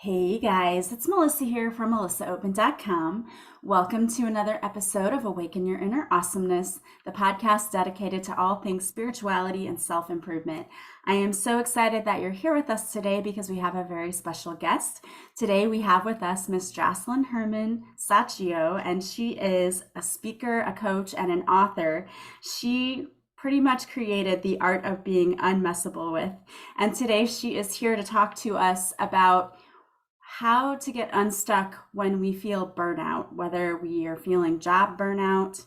Hey guys, it's Melissa here from melissaopen.com. Welcome to another episode of Awaken Your Inner Awesomeness, the podcast dedicated to all things spirituality and self improvement. I am so excited that you're here with us today because we have a very special guest. Today we have with us Miss Josselyne Herman-Saccio, and she is a speaker, a coach, and an author. She pretty much created the Art of Being Unmessable with. And today she is here to talk to us about how to get unstuck when we feel burnout, whether we are feeling job burnout.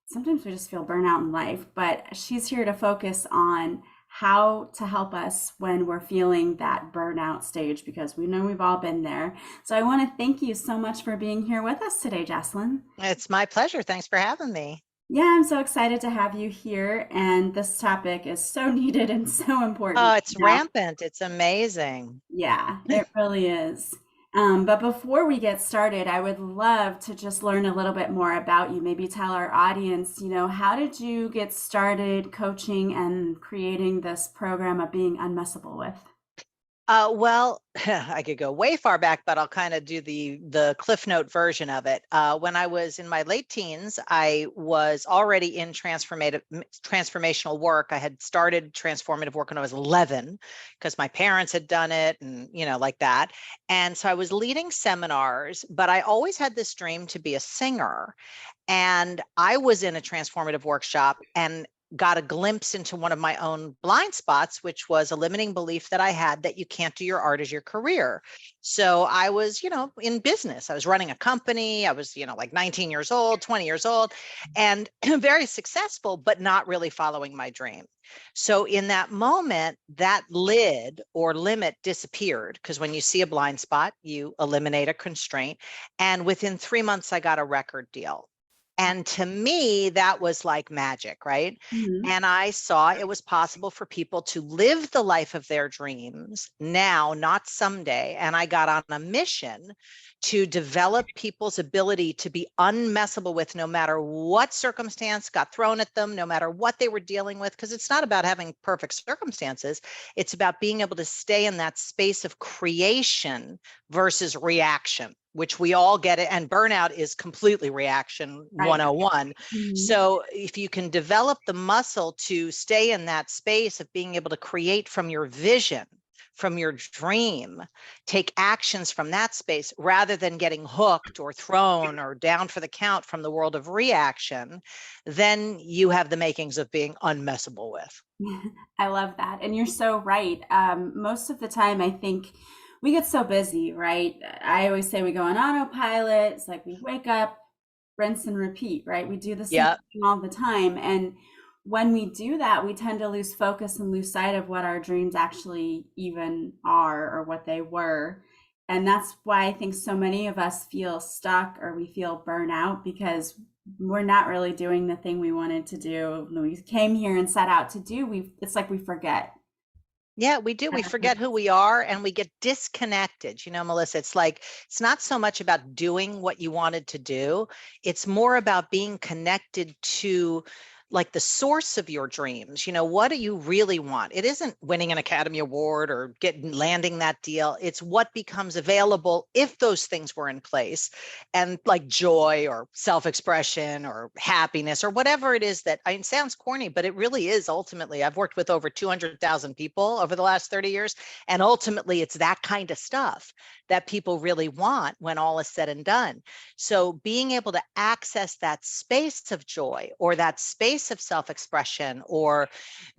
Sometimes we just feel burnout in life, but she's here to focus on how to help us when we're feeling that burnout stage because we know we've all been there. So I want to thank you so much for being here with us today, Josselyne. It's my pleasure. Thanks for having me. Yeah, I'm so excited to have you here. And this topic is so needed and so important Oh, it's now. rampant. It's amazing. Yeah, it really is. But before we get started, I would love to just learn a little bit more about you. Maybe tell our audience, how did you get started coaching and creating this program of being unmessable with? Well, I could go way far back, but I'll kind of do the Cliff Note version of it. When I was in my late teens, I was already in transformational work. I had started transformative work when I was 11 because my parents had done it and, like that. And so I was leading seminars, but I always had this dream to be a singer. And I was in a transformative workshop and got a glimpse into one of my own blind spots, which was a limiting belief that I had that you can't do your art as your career. So I was, in business. I was running a company. I was, like 19 years old, 20 years old, and very successful, but not really following my dream. So in that moment, that lid or limit disappeared because when you see a blind spot, you eliminate a constraint. And within 3 months, I got a record deal. And to me, that was like magic, right? Mhm. And I saw it was possible for people to live the life of their dreams now, not someday. And I got on a mission to develop people's ability to be unmessable with no matter what circumstance got thrown at them, no matter what they were dealing with. Because it's not about having perfect circumstances, it's about being able to stay in that space of creation versus reaction, which we all get it. And burnout is completely reaction Right. 101. Mhm. So if you can develop the muscle to stay in that space of being able to create from your vision, from your dream, take actions from that space rather than getting hooked or thrown or down for the count from the world of reaction, then you have the makings of being unmessable with. I love that. And you're so right. Most of the time, I think we get so busy, right? I always say we go on autopilot. It's like we wake up, rinse and repeat, right? We do the same Yeah. thing all the time. And when we do that, we tend to lose focus and lose sight of what our dreams actually even are or what they were. And that's why I think so many of us feel stuck or we feel burnout because we're not really doing the thing we wanted to do. We came here and set out to do. It's like we forget. Yeah, we do. We forget who we are and we get disconnected. Melissa, it's like, it's not so much about doing what you wanted to do. It's more about being connected to like the source of your dreams. What do you really want? It isn't winning an Academy Award or landing that deal. It's what becomes available if those things were in place, and like joy or self-expression or happiness or whatever it is that, it sounds corny, but it really is. Ultimately, I've worked with over 200,000 people over the last 30 years. And ultimately it's that kind of stuff that people really want when all is said and done. So being able to access that space of joy or that space of self-expression or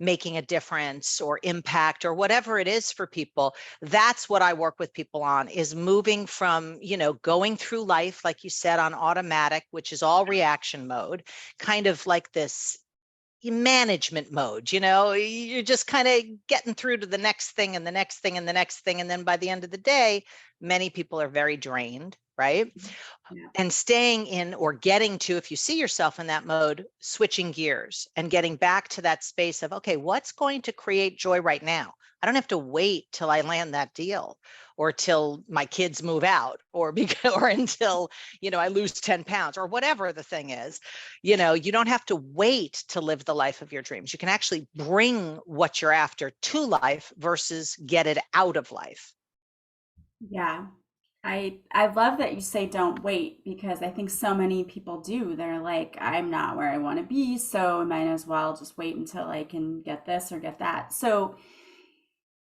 making a difference or impact or whatever it is for people, that's what I work with people on, is moving from, going through life, like you said, on automatic, which is all reaction mode, kind of like this management mode. You're just kind of getting through to the next thing and the next thing and the next thing. And then by the end of the day, many people are very drained, right? Yeah. And staying in or getting to, if you see yourself in that mode, switching gears and getting back to that space of, okay, what's going to create joy right now? I don't have to wait till I land that deal or till my kids move out or or until, I lose 10 pounds or whatever the thing is. You don't have to wait to live the life of your dreams. You can actually bring what you're after to life versus get it out of life. Yeah. I love that you say don't wait, because I think so many people do. They're like, I'm not where I want to be, so I might as well just wait until I can get this or get that. So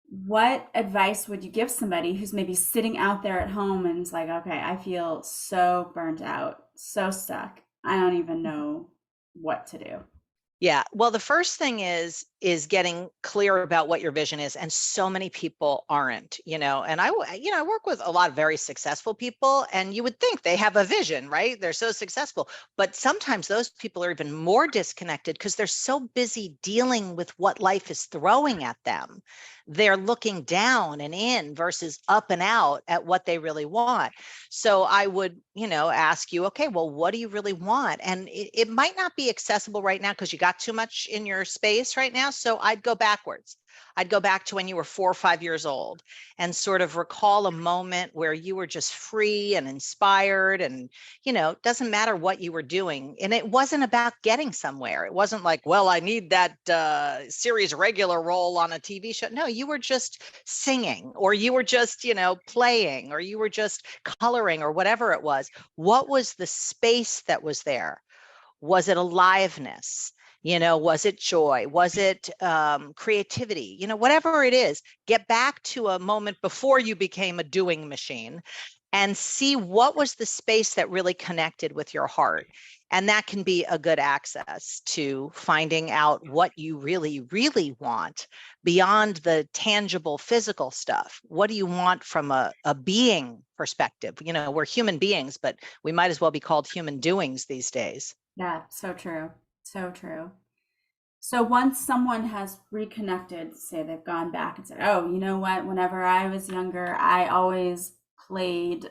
what advice would you give somebody who's maybe sitting out there at home and is like, okay, I feel so burnt out, so stuck. I don't even know what to do. Yeah. Well, the first thing is getting clear about what your vision is, and so many people aren't, and I work with a lot of very successful people, and you would think they have a vision, right? They're so successful, but sometimes those people are even more disconnected because they're so busy dealing with what life is throwing at them. They're looking down and in versus up and out at what they really want. So I would, ask you, okay, well, what do you really want? And it might not be accessible right now because you got too much in your space right now. So I'd go backwards. I'd go back to when you were 4 or 5 years old and sort of recall a moment where you were just free and inspired, and, it doesn't matter what you were doing. And it wasn't about getting somewhere. It wasn't like, well, I need that series regular role on a TV show. No, you were just singing, or you were just, playing, or you were just coloring, or whatever it was. What was the space that was there? Was it aliveness? Was it joy? Was it creativity? Whatever it is, get back to a moment before you became a doing machine and see what was the space that really connected with your heart. And that can be a good access to finding out what you really, really want beyond the tangible physical stuff. What do you want from a being perspective? We're human beings, but we might as well be called human doings these days. Yeah, so true. So true. So once someone has reconnected, say they've gone back and said, oh, you know what? Whenever I was younger, I always played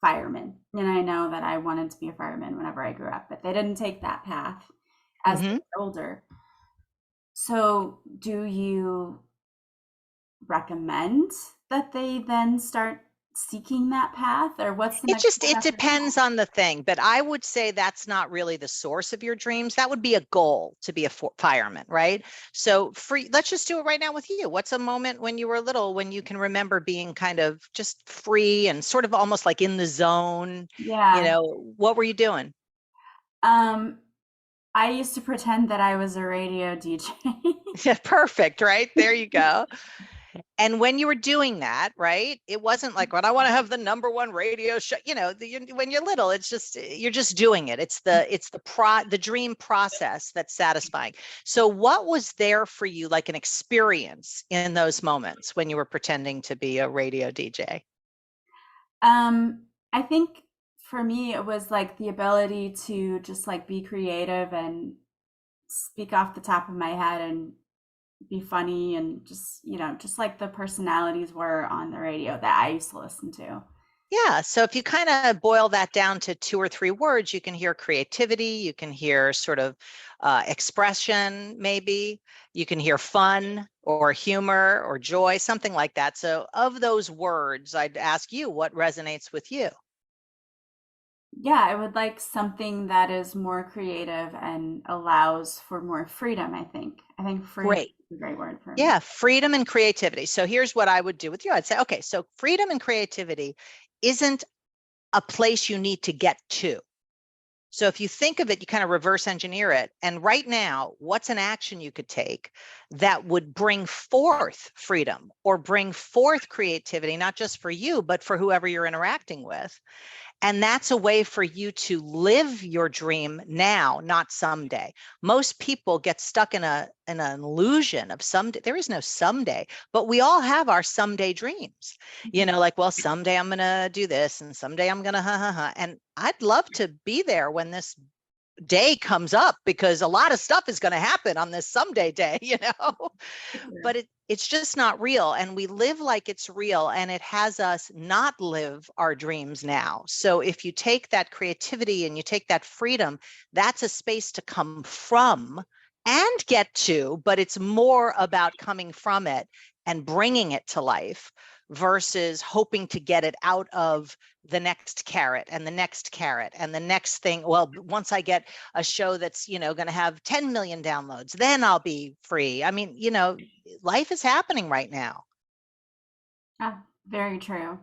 fireman. And I know that I wanted to be a fireman whenever I grew up, but they didn't take that path as they Mm-hmm. got older. So do you recommend that they then start seeking that path, or what's the next step It after that? depends on the thing, but I would say that's not really the source of your dreams. That would be a goal to be a fireman, right? So free, let's just do it right now with you. What's a moment when you were little when you can remember being kind of just free and sort of almost like in the zone? Yeah. What were you doing? Um, I used to pretend that I was a radio DJ. Yeah, perfect, right? There you go. And when you were doing that, right, it wasn't like, when I want to have the number one radio show, when you're little, it's just, you're just doing it. The dream process that's satisfying. So what was there for you, like an experience in those moments when you were pretending to be a radio DJ? I think for me, it was like the ability to just like be creative and speak off the top of my head and be funny, and just, just like the personalities were on the radio that I used to listen to. Yeah. So if you kind of boil that down to 2 or 3 words, you can hear creativity, you can hear sort of expression, maybe, you can hear fun or humor or joy, something like that. So of those words, I'd ask you what resonates with you. Yeah, I would like something that is more creative and allows for more freedom, I think freedom Great. is a great word for me. Yeah. Freedom and creativity. So here's what I would do with you. I'd say, okay, so freedom and creativity isn't a place you need to get to. So if you think of it, you kind of reverse engineer it. And right now, what's an action you could take that would bring forth freedom or bring forth creativity, not just for you, but for whoever you're interacting with? And that's a way for you to live your dream now, not someday. Most people get stuck in an illusion of someday. There is no someday, but we all have our someday dreams. Like, well, someday I'm going to do this, and someday I'm going to ha ha ha. And I'd love to be there when this day comes up, because a lot of stuff is going to happen on this someday day, but it's just not real. And we live like it's real, and it has us not live our dreams now. So if you take that creativity and you take that freedom, that's a space to come from and get to, but it's more about coming from it and bringing it to life versus hoping to get it out of the next carrot and the next carrot and the next thing. Well, once I get a show that's, going to have 10 million downloads, then I'll be free. I mean, life is happening right now. Ah, very true.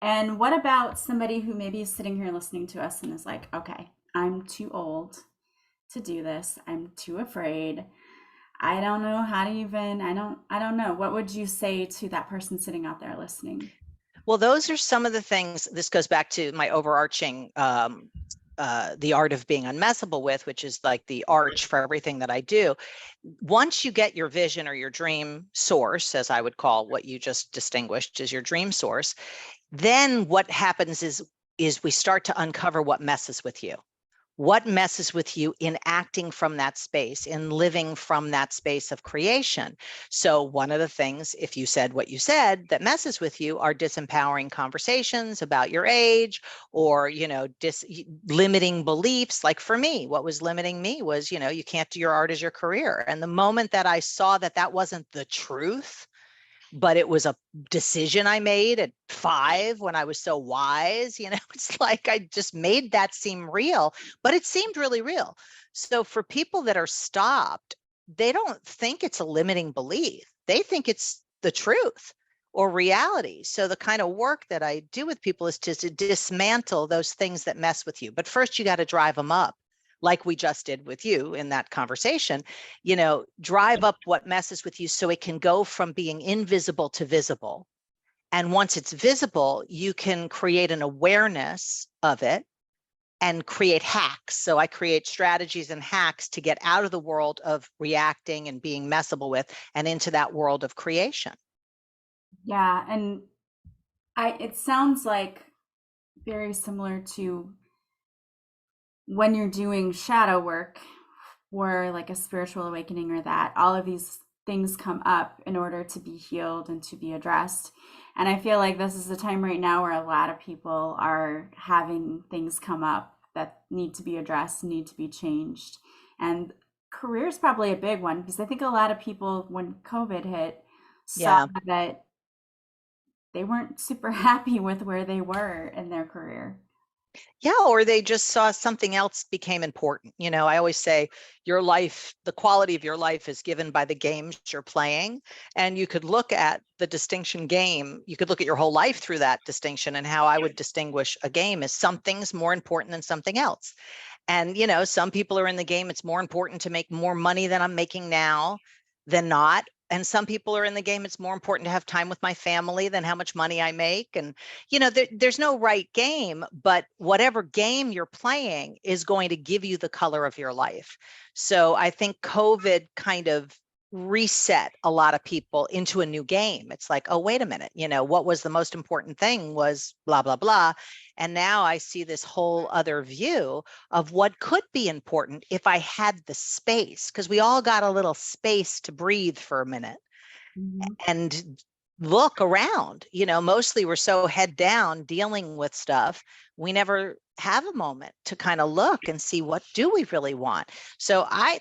And what about somebody who maybe is sitting here listening to us and is like, okay, I'm too old to do this. I'm too afraid. I don't know how to even, I don't know. What would you say to that person sitting out there listening? Well, those are some of the things. This goes back to my overarching the art of being unmessable with, which is like the arch for everything that I do. Once you get your vision or your dream source, as I would call what you just distinguished as your dream source, then what happens is we start to uncover what messes with you. What messes with you in acting from that space, in living from that space of creation. So one of the things, if you said what you said, that messes with you are disempowering conversations about your age, or limiting beliefs. Like for me, what was limiting me was, you can't do your art as your career. And the moment that I saw that that wasn't the truth, but it was a decision I made at 5 when I was so wise, it's like I just made that seem real, but it seemed really real. So for people that are stopped, they don't think it's a limiting belief. They think it's the truth or reality. So the kind of work that I do with people is to dismantle those things that mess with you. But first you got to drive them up, like we just did with you in that conversation. Drive up what messes with you so it can go from being invisible to visible. And once it's visible, you can create an awareness of it and create hacks. So I create strategies and hacks to get out of the world of reacting and being messable with and into that world of creation. Yeah, and it sounds like very similar to when you're doing shadow work or like a spiritual awakening, or that all of these things come up in order to be healed and to be addressed. And I feel like this is a time right now where a lot of people are having things come up that need to be addressed, need to be changed. And career is probably a big one, because I think a lot of people, when COVID hit, saw Yeah. that they weren't super happy with where they were in their career. Yeah, or they just saw something else became important. I always say your life, the quality of your life is given by the games you're playing. And you could look at the distinction game, you could look at your whole life through that distinction. And how I would distinguish a game is something's more important than something else. And, some people are in the game, it's more important to make more money than I'm making now than not. And some people are in the game, it's more important to have time with my family than how much money I make. And, there's no right game, but whatever game you're playing is going to give you the color of your life. So I think COVID kind of reset a lot of people into a new game. It's like, oh, wait a minute, what was the most important thing was blah, blah, blah. And now I see this whole other view of what could be important if I had the space, because we all got a little space to breathe for a minute Mhm. and look around. Mostly we're so head down dealing with stuff. We never have a moment to kind of look and see, what do we really want? So I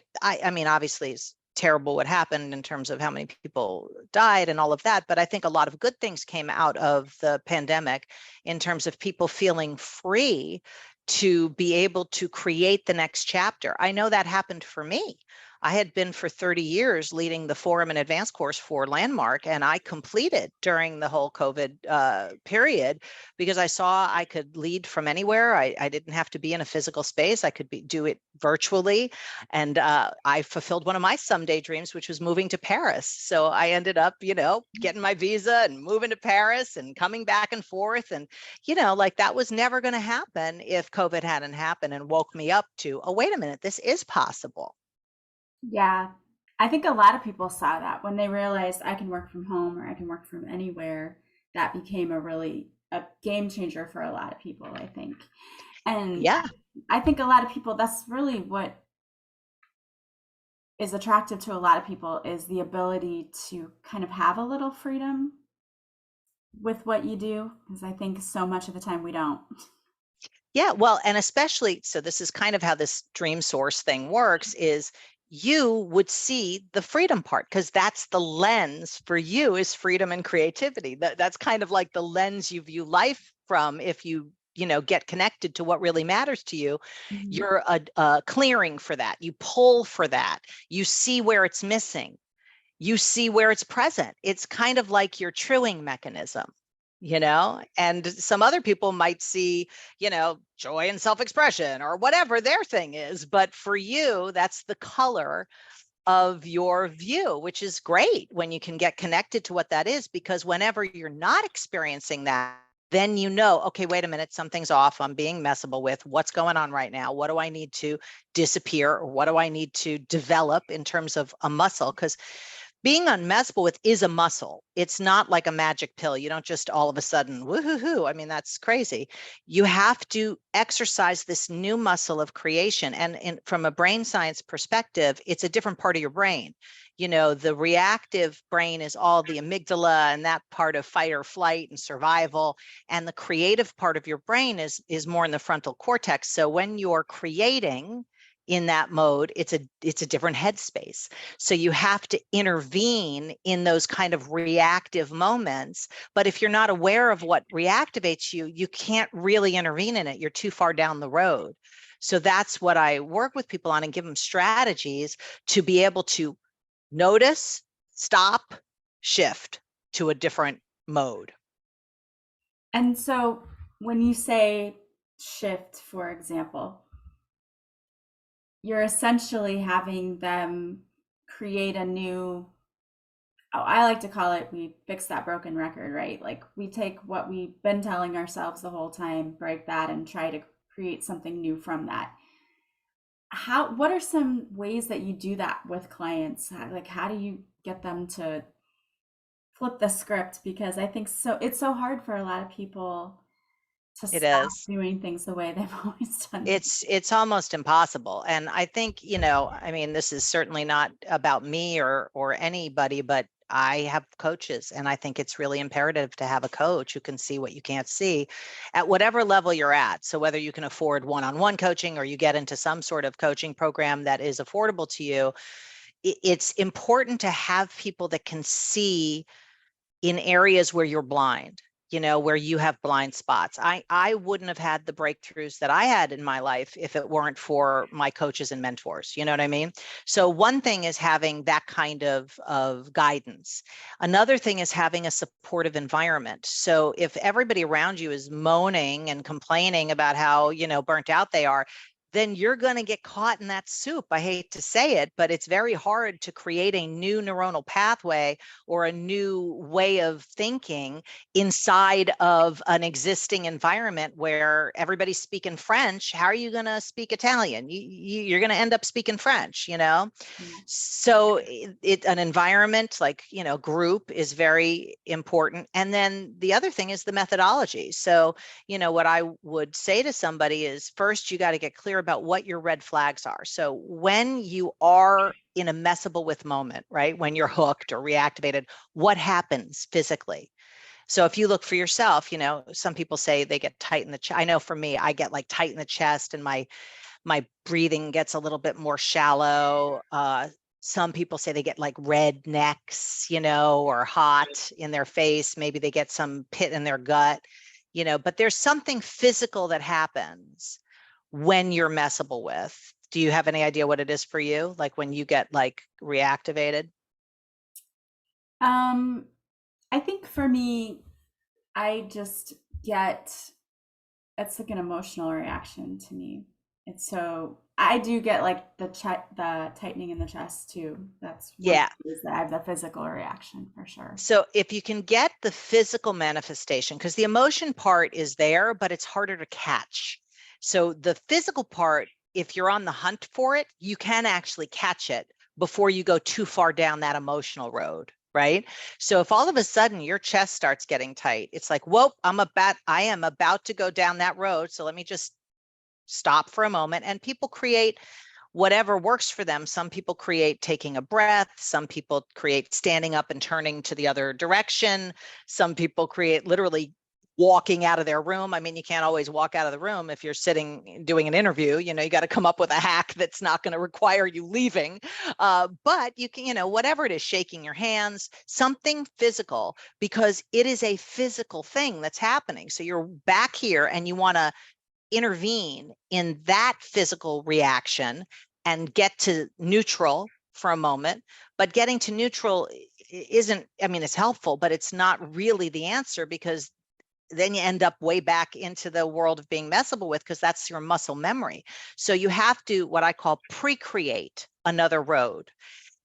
mean, obviously it's terrible what happened in terms of how many people died and all of that, but I think a lot of good things came out of the pandemic in terms of people feeling free to be able to create the next chapter. I know that happened for me. I had been for 30 years leading the forum and advanced course for Landmark, and I completed during the whole COVID period because I saw I could lead from anywhere. I didn't have to be in a physical space. I could do it virtually. And I fulfilled one of my someday dreams, which was moving to Paris. So I ended up, getting my visa and moving to Paris and coming back and forth. And, like that was never going to happen if COVID hadn't happened and woke me up to, oh, wait a minute, this is possible. Yeah. I think a lot of people saw that when they realized I can work from home or I can work from anywhere. That became a game changer for a lot of people, I think. And Yeah. I think a lot of people, that's really what is attractive to a lot of people, is the ability to kind of have a little freedom with what you do, because I think so much of the time we don't. Yeah, well, and especially, so this is kind of how this dream source thing works, is you would see the freedom part because that's the lens for you, is freedom and creativity. That's kind of like the lens you view life from. If you get connected to what really matters to you, Mhm. you're a clearing for that. You pull for that. You see where it's missing. You see where it's present. It's kind of like your truing mechanism. and some other people might see, joy and self-expression or whatever their thing is. But for you, that's the color of your view, which is great when you can get connected to what that is, because whenever you're not experiencing that, then okay, wait a minute, something's off. I'm being messable with what's going on right now. What do I need to disappear, or what do I need to develop in terms of a muscle? Because being unmessable with is a muscle. It's not like a magic pill. You don't just all of a sudden, woohoo. I mean, that's crazy. You have to exercise this new muscle of creation. And from a brain science perspective, it's a different part of your brain. The reactive brain is all the amygdala and that part of fight or flight and survival. And the creative part of your brain is more in the frontal cortex. So when you're creating in that mode, it's a different headspace. So you have to intervene in those kind of reactive moments. But if you're not aware of what reactivates you, you can't really intervene in it. You're too far down the road. So that's what I work with people on and give them strategies to be able to notice, stop, shift to a different mode. And so when you say shift, for example, you're essentially having them create a new, I like to call it, we fix that broken record, right? Like we take what we've been telling ourselves the whole time, break that, and try to create something new from that. What are some ways that you do that with clients? How do you get them to flip the script? Because I think it's so hard for a lot of people to It stop is. doing things the way they've always done. It's almost impossible. And I think, I mean, this is certainly not about me or anybody, but I have coaches, and I think it's really imperative to have a coach who can see what you can't see at whatever level you're at. So whether you can afford one-on-one coaching or you get into some sort of coaching program that is affordable to you, it's important to have people that can see in areas where you're blind, where you have blind spots. I wouldn't have had the breakthroughs that I had in my life if it weren't for my coaches and mentors. You know what I mean? So one thing is having that kind of guidance. Another thing is having a supportive environment. So if everybody around you is moaning and complaining about how, burnt out they are, then you're going to get caught in that soup. I hate to say it, but it's very hard to create a new neuronal pathway or a new way of thinking inside of an existing environment where everybody's speaking French. How are you going to speak Italian? You're going to end up speaking French, Yeah. So an environment like, group is very important. And then the other thing is the methodology. So, what I would say to somebody is, first, you got to get clear about what your red flags are. So when you are in a messable with moment, right? When you're hooked or reactivated, what happens physically? So if you look for yourself, some people say they get tight in the chest. I know for me, I get like tight in the chest and my breathing gets a little bit more shallow. Some people say they get like red necks, or hot in their face. Maybe they get some pit in their gut, but there's something physical that happens when you're messable with. Do you have any idea what it is for you? Like when you get like reactivated? I think for me, I just get, it's like an emotional reaction to me. It's so, I do get like the tightening in the chest too. That's one of Yeah. the ways that I have the physical reaction for sure. So if you can get the physical manifestation, because the emotion part is there, but it's harder to catch. So the physical part, if you're on the hunt for it, you can actually catch it before you go too far down that emotional road, right? So if all of a sudden your chest starts getting tight, it's like, whoa, I am about to go down that road. So let me just stop for a moment. And people create whatever works for them. Some people create taking a breath. Some people create standing up and turning to the other direction. Some people create literally walking out of their room. I mean, you can't always walk out of the room if you're sitting doing an interview. You got to come up with a hack that's not going to require you leaving. But you can, whatever it is, shaking your hands, something physical, because it is a physical thing that's happening. So you're back here and you want to intervene in that physical reaction and get to neutral for a moment. But getting to neutral isn't, I mean, it's helpful, but it's not really the answer, because then you end up way back into the world of being messable with, because that's your muscle memory. So you have to, what I call, pre-create another road.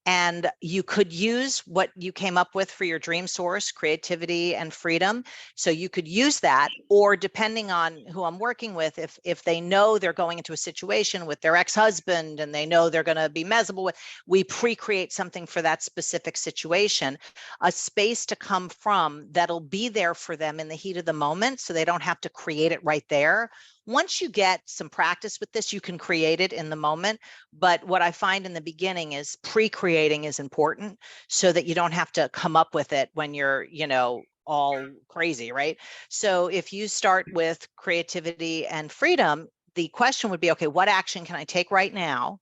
And you could use what you came up with for your dream source, creativity and freedom. So you could use that, or depending on who I'm working with, if they know they're going into a situation with their ex-husband and they know they're going to be messable with, we pre-create something for that specific situation, a space to come from that'll be there for them in the heat of the moment, so they don't have to create it right there. Once you get some practice with this, you can create it in the moment. But what I find in the beginning is pre-creating is important, so that you don't have to come up with it when you're, all crazy, right? So if you start with creativity and freedom, the question would be, okay, what action can I take right now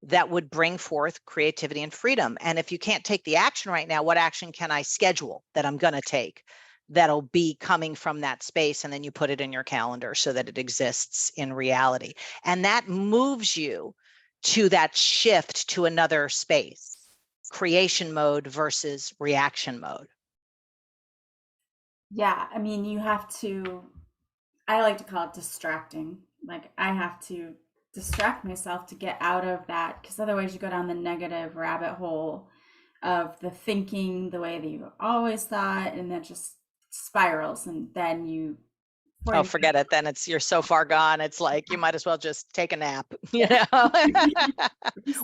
that would bring forth creativity and freedom? And if you can't take the action right now, what action can I schedule that I'm going to take that'll be coming from that space? And then you put it in your calendar so that it exists in reality. And that moves you to that shift to another space, creation mode versus reaction mode. Yeah, I mean, you have to, I like to call it distracting. Like, I have to distract myself to get out of that, because otherwise you go down the negative rabbit hole of the thinking the way that you always thought, and then just spirals, and then you Oh, forget it. Then you're so far gone. It's like, you might as well just take a nap,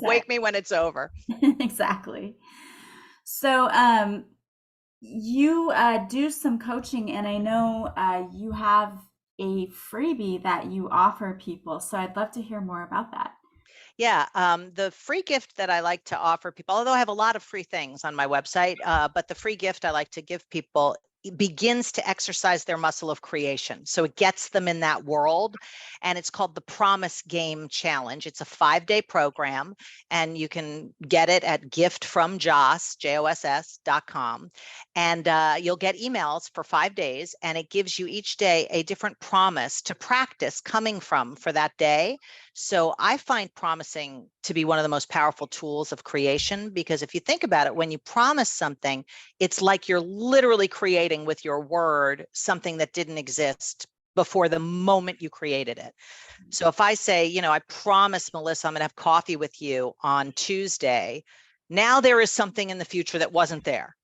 wake me when it's over. Exactly. So you do some coaching, and I know you have a freebie that you offer people, so I'd love to hear more about that. Yeah, the free gift that I like to offer people, although I have a lot of free things on my website, but the free gift I like to give people begins to exercise their muscle of creation. So it gets them in that world, and it's called the Promise Game Challenge. It's a 5-day program, and you can get it at giftfromjoss.com. And you'll get emails for 5 days, and it gives you each day a different promise to practice coming from for that day. So I find promising to be one of the most powerful tools of creation, because if you think about it, when you promise something, it's like you're literally creating with your word something that didn't exist before the moment you created it. So if I say, I promise, Melissa, I'm going to have coffee with you on Tuesday, now there is something in the future that wasn't there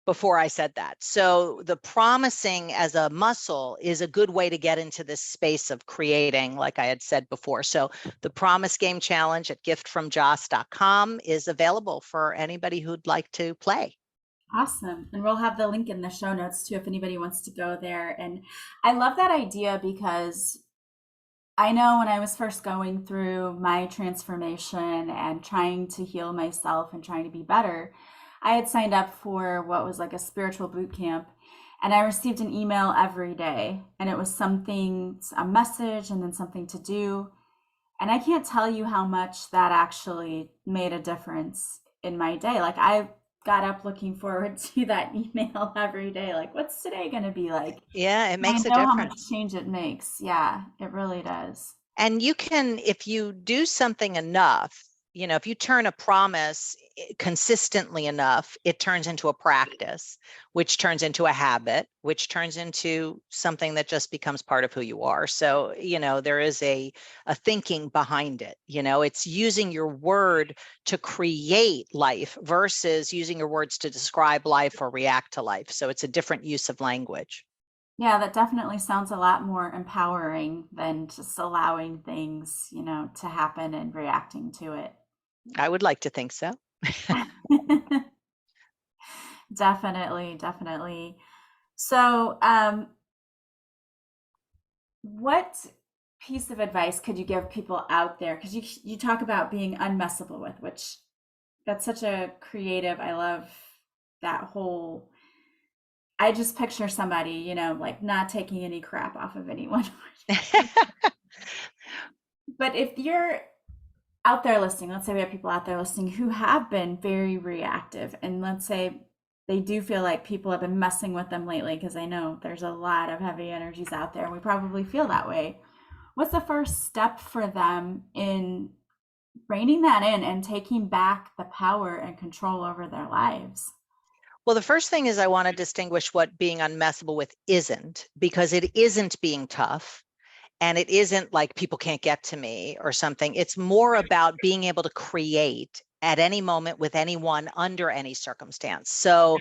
before I said that. So the promising as a muscle is a good way to get into this space of creating, like I had said before. So the Promise Game Challenge at giftfromjoss.com is available for anybody who'd like to play. Awesome. And we'll have the link in the show notes too if anybody wants to go there. And I love that idea, because I know when I was first going through my transformation and trying to heal myself and trying to be better, I had signed up for what was like a spiritual boot camp, and I received an email every day, and it was something, a message, and then something to do. And I can't tell you how much that actually made a difference in my day. Like, I got up looking forward to that email every day. Like, what's today going to be like? Yeah, it And I makes a know how much difference. change it makes. Yeah, it really does. And you can, if you do something enough, if you turn a promise consistently enough, it turns into a practice, which turns into a habit, which turns into something that just becomes part of who you are. So, there is a thinking behind it. It's using your word to create life versus using your words to describe life or react to life. So it's a different use of language. Yeah, that definitely sounds a lot more empowering than just allowing things, to happen and reacting to it. I would like to think so. Definitely, definitely. So, what piece of advice could you give people out there? Because you talk about being unmessable with, which that's such a creative. I love that whole. I just picture somebody, like not taking any crap off of anyone. But if you're out there listening, let's say we have people out there listening who have been very reactive, and let's say they do feel like people have been messing with them lately, because I know there's a lot of heavy energies out there, and we probably feel that way. What's the first step for them in reining that in and taking back the power and control over their lives? Well, the first thing is I want to distinguish what being unmessable with isn't, because it isn't being tough. And it isn't like people can't get to me or something. It's more about being able to create at any moment with anyone under any circumstance. So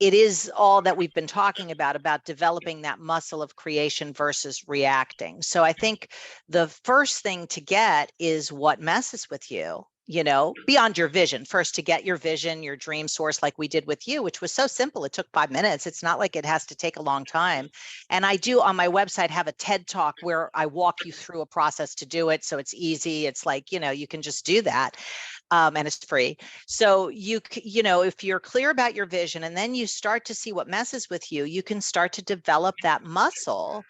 it is all that we've been talking about developing that muscle of creation versus reacting. So I think the first thing to get is what messes with you, beyond your vision. First, to get your vision, your dream source, like we did with you, which was so simple. It took 5 minutes. It's not like it has to take a long time. And I do on my website have a TED talk where I walk you through a process to do it. So it's easy. It's like, you can just do that. And it's free. So if you're clear about your vision and then you start to see what messes with you, you can start to develop that muscle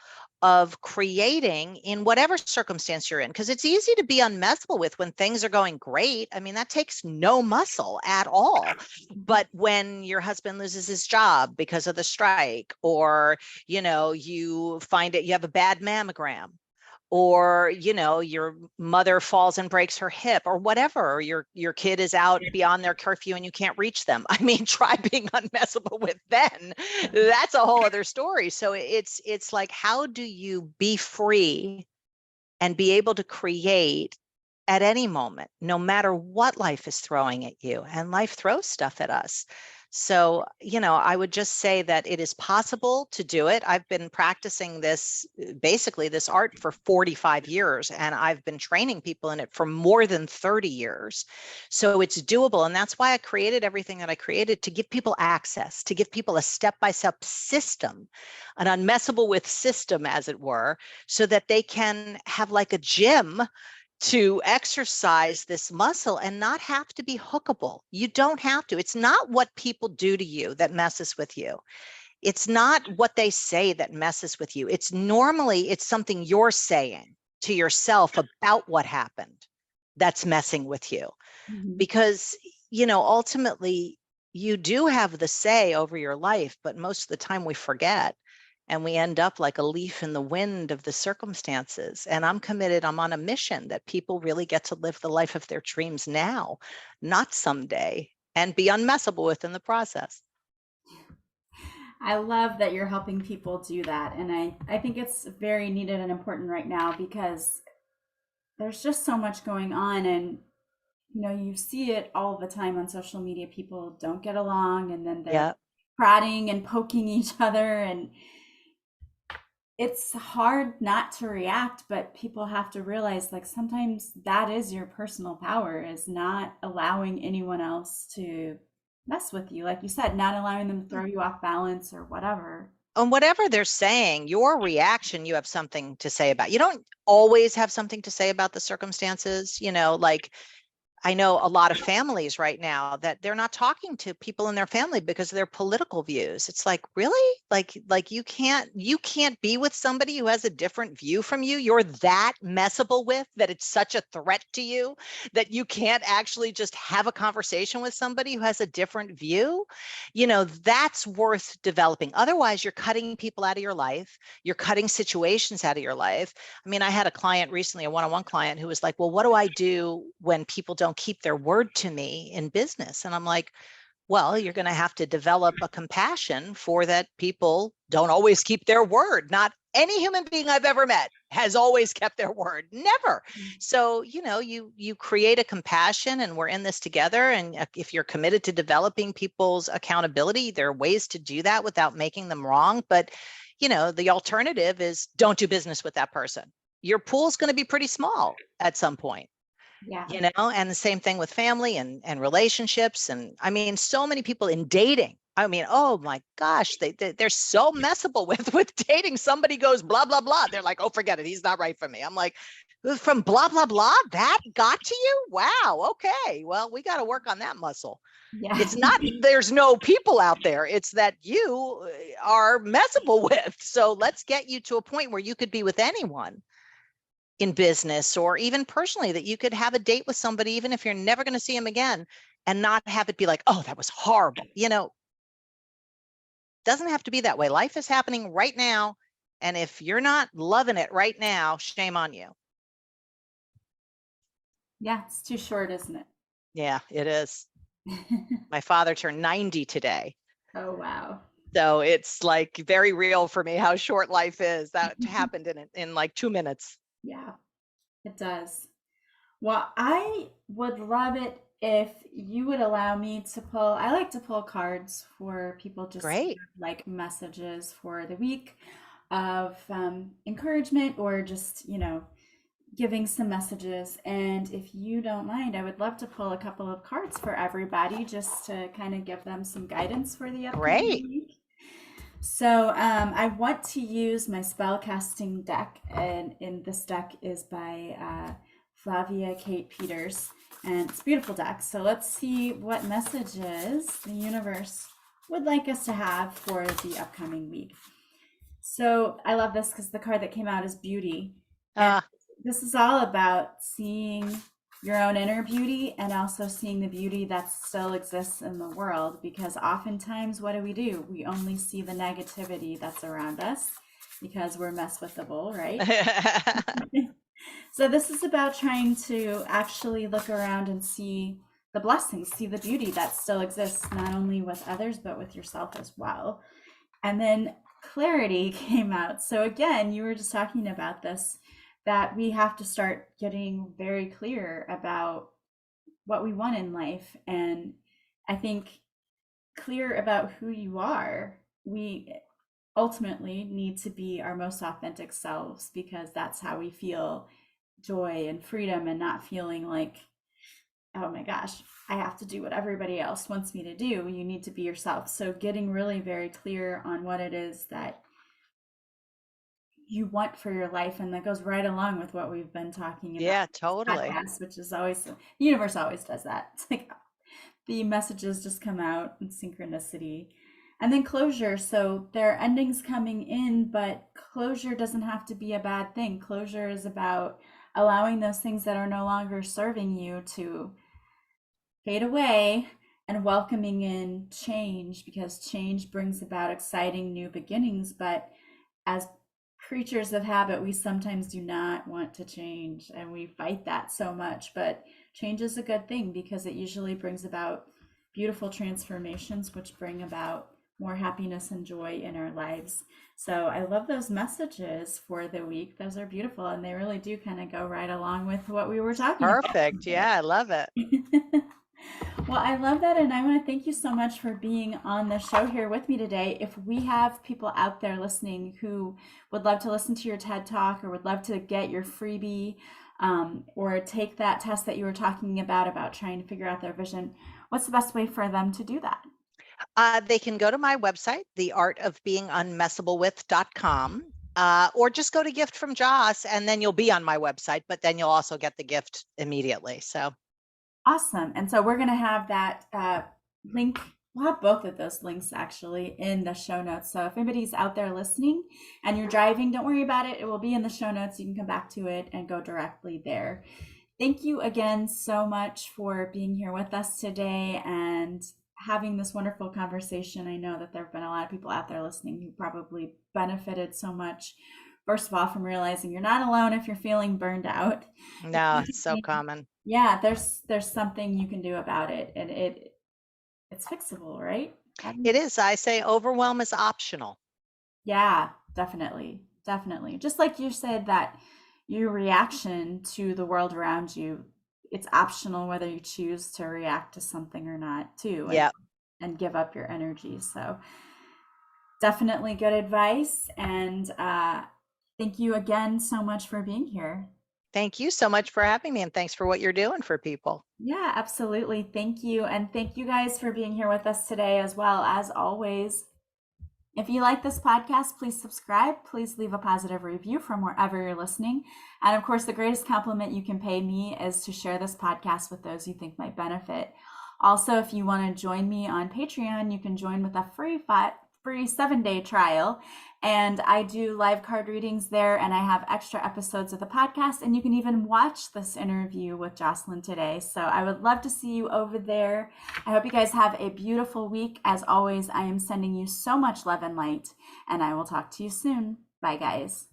of creating in whatever circumstance you're in, because it's easy to be unmessable with when things are going great. I mean, that takes no muscle at all. But when your husband loses his job because of the strike, or you find it, you have a bad mammogram, or your mother falls and breaks her hip, or whatever, or your kid is out beyond their curfew and you can't reach them. I mean, try being unmessable with then. That's a whole other story. So it's like, how do you be free and be able to create at any moment, no matter what life is throwing at you? And life throws stuff at us. So, I would just say that it is possible to do it. I've been practicing basically this art for 45 years, and I've been training people in it for more than 30 years. So it's doable. And that's why I created everything that I created, to give people access, to give people a step-by-step system, an unmessable with system, as it were, so that they can have like a gym to exercise this muscle and not have to be hookable. You don't have to. It's not what people do to you that messes with you. It's not what they say that messes with you. It's something you're saying to yourself about what happened that's messing with you. Mm-hmm. Because, ultimately you do have the say over your life, but most of the time we forget. And we end up like a leaf in the wind of the circumstances. And I'm on a mission that people really get to live the life of their dreams now, not someday, and be unmessable with in the process. I love that you're helping people do that. And I think it's very needed and important right now because there's just so much going on. And, you see it all the time on social media. People don't get along and then they're Yeah. prodding and poking each other. And it's hard not to react, but people have to realize like sometimes that is your personal power, is not allowing anyone else to mess with you. Like you said, not allowing them to throw you off balance or whatever. And whatever they're saying, your reaction, you have something to say about. You don't always have something to say about the circumstances, like I know a lot of families right now that they're not talking to people in their family because of their political views. It's like, really? Like you can't be with somebody who has a different view from you. You're that messable with that it's such a threat to you that you can't actually just have a conversation with somebody who has a different view. That's worth developing. Otherwise, you're cutting people out of your life. You're cutting situations out of your life. I mean, I had a client recently, a one-on-one client, who was like, well, what do I do when people don't keep their word to me in business? And I'm like, well, you're going to have to develop a compassion for that. People don't always keep their word. Not any human being I've ever met has always kept their word. Never. So, you create a compassion, and we're in this together. And if you're committed to developing people's accountability, there are ways to do that without making them wrong. But, the alternative is don't do business with that person. Your pool's going to be pretty small at some point. Yeah. And the same thing with family and relationships. And I mean, so many people in dating, I mean, oh my gosh, they're so messable with dating. Somebody goes blah, blah, blah. They're like, oh, forget it. He's not right for me. I'm like, from blah, blah, blah, that got to you? Wow. Okay. Well, we got to work on that muscle. Yeah. It's not, there's no people out there. It's that you are messable with. So let's get you to a point where you could be with anyone in business or even personally, that you could have a date with somebody, even if you're never going to see him again, and not have it be like, oh, that was horrible. Doesn't have to be that way. Life is happening right now. And if you're not loving it right now, shame on you. Yeah, it's too short, isn't it? Yeah, it is. My father turned 90 today. Oh, wow. So it's like very real for me how short life is. That happened in like 2 minutes. Yeah, it does. Well, I would love it if you would allow me to pull. I like to pull cards for people just to Great. give, like, messages for the week of encouragement or just, giving some messages. And if you don't mind, I would love to pull a couple of cards for everybody just to kind of give them some guidance for the upcoming Great. week. So I want to use my spellcasting deck, and in this deck is by Flavia Kate Peters, and it's a beautiful deck. So let's see what messages the universe would like us to have for the upcoming week. So I love this because the card that came out is beauty. And Uh, this is all about seeing your own inner beauty and also seeing the beauty that still exists in the world. Because oftentimes, what do? We only see the negativity that's around us because we're mess with the bull, right? So this is about trying to actually look around and see the blessings, see the beauty that still exists, not only with others, but with yourself as well. And then clarity came out. So again, you were just talking about this, that we have to start getting very clear about what we want in life. And I think clear about who you are. We ultimately need to be our most authentic selves because that's how we feel joy and freedom and not feeling like, oh my gosh, I have to do what everybody else wants me to do. You need to be yourself. So getting really very clear on what it is that you want for your life, and that goes right along with what we've been talking about yeah, in this totally. podcast, which is always the universe always does that. It's like the messages just come out in synchronicity. And then closure. So there are endings coming in, but closure doesn't have to be a bad thing. Closure is about allowing those things that are no longer serving you to fade away and welcoming in change, because change brings about exciting new beginnings. But as creatures of habit, we sometimes do not want to change and we fight that so much. But change is a good thing because it usually brings about beautiful transformations, which bring about more happiness and joy in our lives. So I love those messages for the week. Those are beautiful, and they really do kind of go right along with what we were talking about Perfect. Yeah, I love it. today. Well, I love that. And I want to thank you so much for being on the show here with me today. If we have people out there listening who would love to listen to your TED Talk or would love to get your freebie, or take that test that you were talking about trying to figure out their vision, what's the best way for them to do that? They can go to my website, theartofbeingunmessablewith.com, or just go to Gift from Joss, and then you'll be on my website, but then you'll also get the gift immediately. So Awesome. And so we're going to have that link. We'll have both of those links actually in the show notes. So if anybody's out there listening and you're driving, don't worry about it. It will be in the show notes. You can come back to it and go directly there. Thank you again so much for being here with us today and having this wonderful conversation. I know that there have been a lot of people out there listening who probably benefited so much. First of all, from realizing you're not alone if you're feeling burned out. no, it's so common. Yeah, there's something you can do about it, and it's fixable, right? It is. I say overwhelm is optional. Yeah, definitely. Definitely. Just like you said that your reaction to the world around you, it's optional whether you choose to react to something or not, too, Yeah. and give up your energy. So definitely good advice. And thank you again so much for being here. Thank you so much for having me, and thanks for what you're doing for people. Yeah, absolutely. Thank you. And thank you guys for being here with us today as well. As always, if you like this podcast, please subscribe. Please leave a positive review from wherever you're listening. And of course, the greatest compliment you can pay me is to share this podcast with those you think might benefit. Also, if you want to join me on Patreon, you can join with a free 7-day trial. And I do live card readings there, and I have extra episodes of the podcast, and you can even watch this interview with Josselyne today. So I would love to see you over there. I hope you guys have a beautiful week. As always, I am sending you so much love and light, and I will talk to you soon. Bye, guys.